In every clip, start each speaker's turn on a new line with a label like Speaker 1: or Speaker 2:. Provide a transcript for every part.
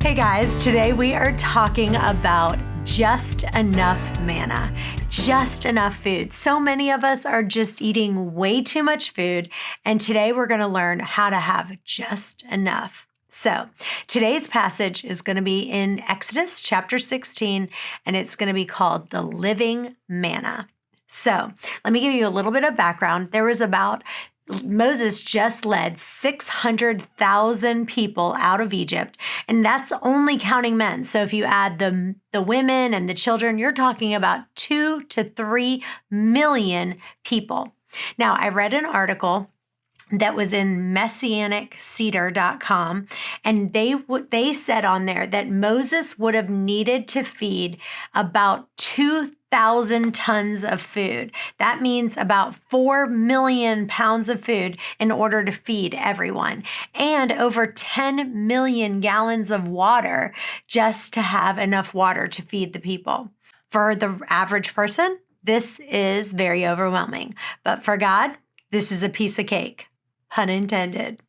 Speaker 1: Hey guys, today we are talking about just enough manna, just enough food. So many of us are just eating way too much food, and today we're going to learn how to have just enough. So today's passage is going to be in Exodus chapter 16, and it's going to be called the living manna. So let me give you a little bit of background. Moses just led 600,000 people out of Egypt, and that's only counting men. So if you add the women and the children, you're talking about 2 to 3 million people. Now, I read an article that was in messianiccedar.com, and they said on there that Moses would have needed to feed about 2,000 tons of food. That means about 4 million pounds of food in order to feed everyone, and over 10 million gallons of water just to have enough water to feed the people. For the average person, this is very overwhelming, but for God, this is a piece of cake. Pun intended.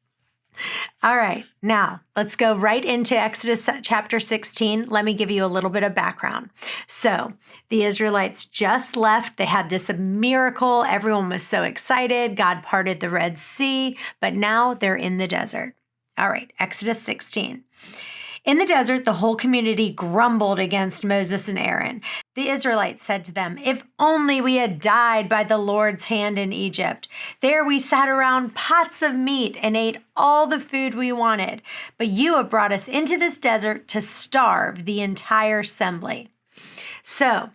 Speaker 1: All right, now let's go right into Exodus chapter 16. Let me give you a little bit of background. So the Israelites just left. They had this miracle. Everyone was so excited. God parted the Red Sea, but now they're in the desert. All right, Exodus 16. In the desert, the whole community grumbled against Moses and Aaron. The Israelites said to them, "If only we had died by the Lord's hand in Egypt. There we sat around pots of meat and ate all the food we wanted. But you have brought us into this desert to starve the entire assembly." So,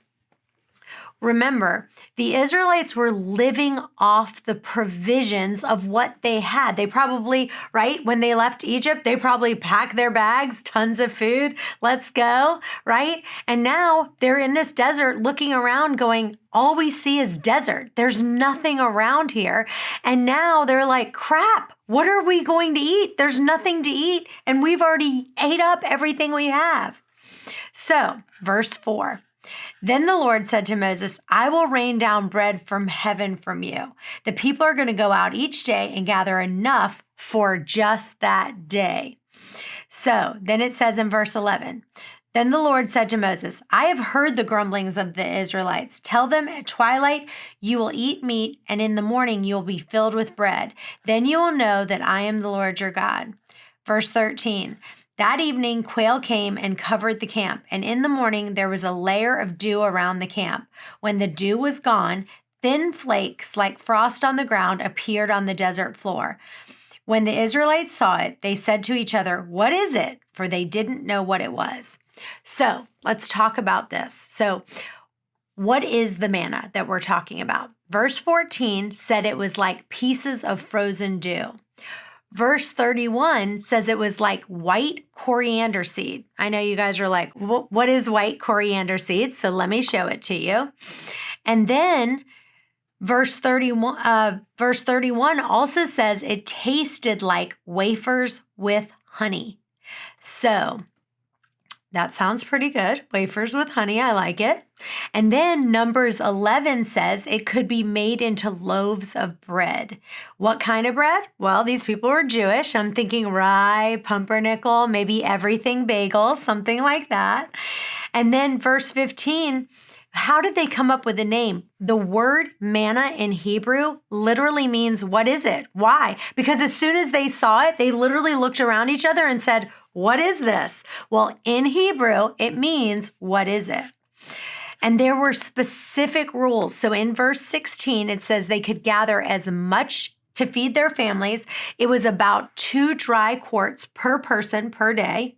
Speaker 1: remember, the Israelites were living off the provisions of what they had. They probably, right, when they left Egypt, they probably packed their bags, tons of food, let's go, right? And now they're in this desert looking around going, all we see is desert. There's nothing around here. And now they're like, crap, what are we going to eat? There's nothing to eat, and we've already ate up everything we have. So, verse 4. Then the Lord said to Moses, "I will rain down bread from heaven from you. The people are going to go out each day and gather enough for just that day." So then it says in verse 11, "Then the Lord said to Moses, I have heard the grumblings of the Israelites. Tell them at twilight you will eat meat, and in the morning you will be filled with bread. Then you will know that I am the Lord your God." Verse 13. That evening, quail came and covered the camp, and in the morning there was a layer of dew around the camp. When the dew was gone, thin flakes like frost on the ground appeared on the desert floor. When the Israelites saw it, they said to each other, "What is it?" For they didn't know what it was. So let's talk about this. So what is the manna that we're talking about? Verse 14 said it was like pieces of frozen dew. Verse 31 says it was like white coriander seed. I know you guys are like, what is white coriander seed? So let me show it to you. And then verse 31 also says it tasted like wafers with honey. So that sounds pretty good. Wafers with honey, I like it. And then Numbers 11 says it could be made into loaves of bread. What kind of bread? Well, these people were Jewish. I'm thinking rye, pumpernickel, maybe everything bagel, something like that. And then verse 15, how did they come up with the name? The word manna in Hebrew literally means, what is it? Why? Because as soon as they saw it, they literally looked around each other and said, what is this? Well, in Hebrew, it means, what is it? And there were specific rules. So in verse 16, it says they could gather as much to feed their families. It was about 2 dry quarts per person per day.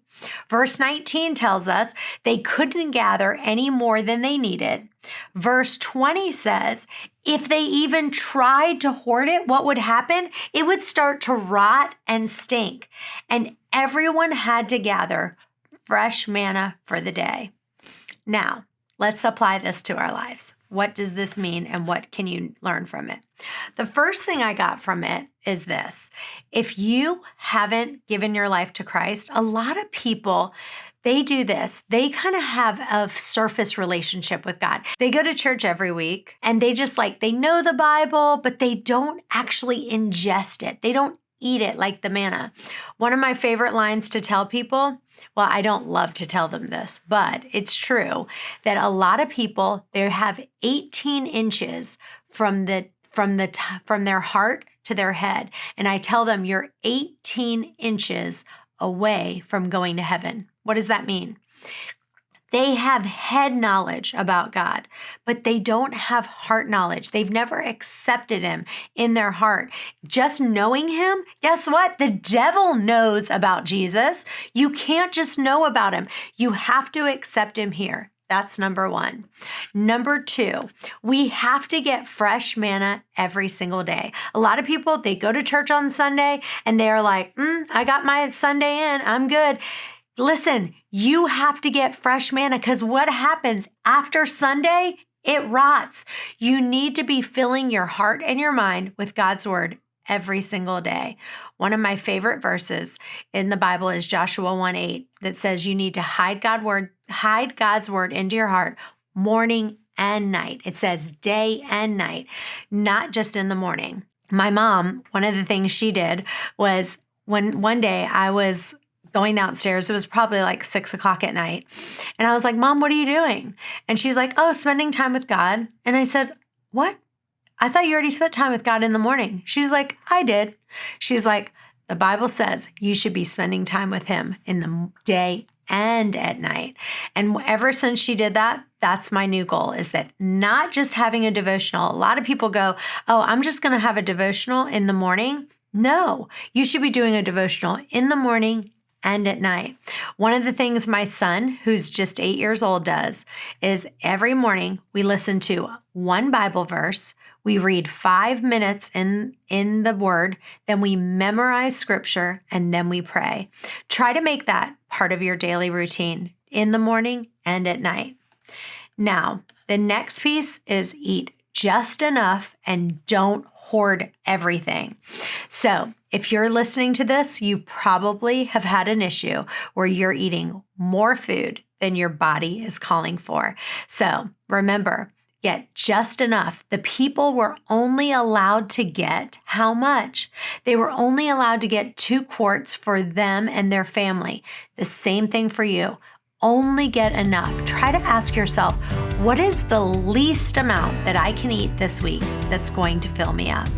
Speaker 1: Verse 19 tells us they couldn't gather any more than they needed. Verse 20 says if they even tried to hoard it, what would happen? It would start to rot and stink. And everyone had to gather fresh manna for the day. Now, let's apply this to our lives. What does this mean, and what can you learn from it? The first thing I got from it is this. If you haven't given your life to Christ, a lot of people, they do this. They kind of have a surface relationship with God. They go to church every week, and they know the Bible, but they don't actually ingest it. They don't eat it like the manna. One of my favorite lines to tell people, well, I don't love to tell them this, but it's true that a lot of people, they have 18 inches from their heart to their head. And I tell them, you're 18 inches away from going to heaven. What does that mean? They have head knowledge about God, but they don't have heart knowledge. They've never accepted him in their heart. Just knowing him, guess what? The devil knows about Jesus. You can't just know about him. You have to accept him here. That's number one. Number two, we have to get fresh manna every single day. A lot of people, they go to church on Sunday and they're like, I got my Sunday in, I'm good. Listen, you have to get fresh manna because what happens after Sunday? It rots. You need to be filling your heart and your mind with God's word every single day. One of my favorite verses in the Bible is Joshua 1:8 that says you need to hide God's word into your heart morning and night. It says day and night, not just in the morning. My mom, one of the things she did was when one day I was going downstairs. It was probably like 6 o'clock at night. And I was like, Mom, what are you doing? And she's like, oh, spending time with God. And I said, what? I thought you already spent time with God in the morning. She's like, I did. She's like, the Bible says you should be spending time with him in the day and at night. And ever since she did that, that's my new goal, is that not just having a devotional. A lot of people go, oh, I'm just going to have a devotional in the morning. No, you should be doing a devotional in the morning and at night. One of the things my son, who's just 8 years old, does is every morning we listen to one Bible verse, we read 5 minutes in the word, then we memorize scripture, and then we pray. Try to make that part of your daily routine in the morning and at night. Now, the next piece is eat just enough and don't hoard everything. So if you're listening to this, you probably have had an issue where you're eating more food than your body is calling for. So remember, get just enough. The people were only allowed to get how much? They were only allowed to get 2 quarts for them and their family. The same thing for you. Only get enough. Try to ask yourself, what is the least amount that I can eat this week that's going to fill me up?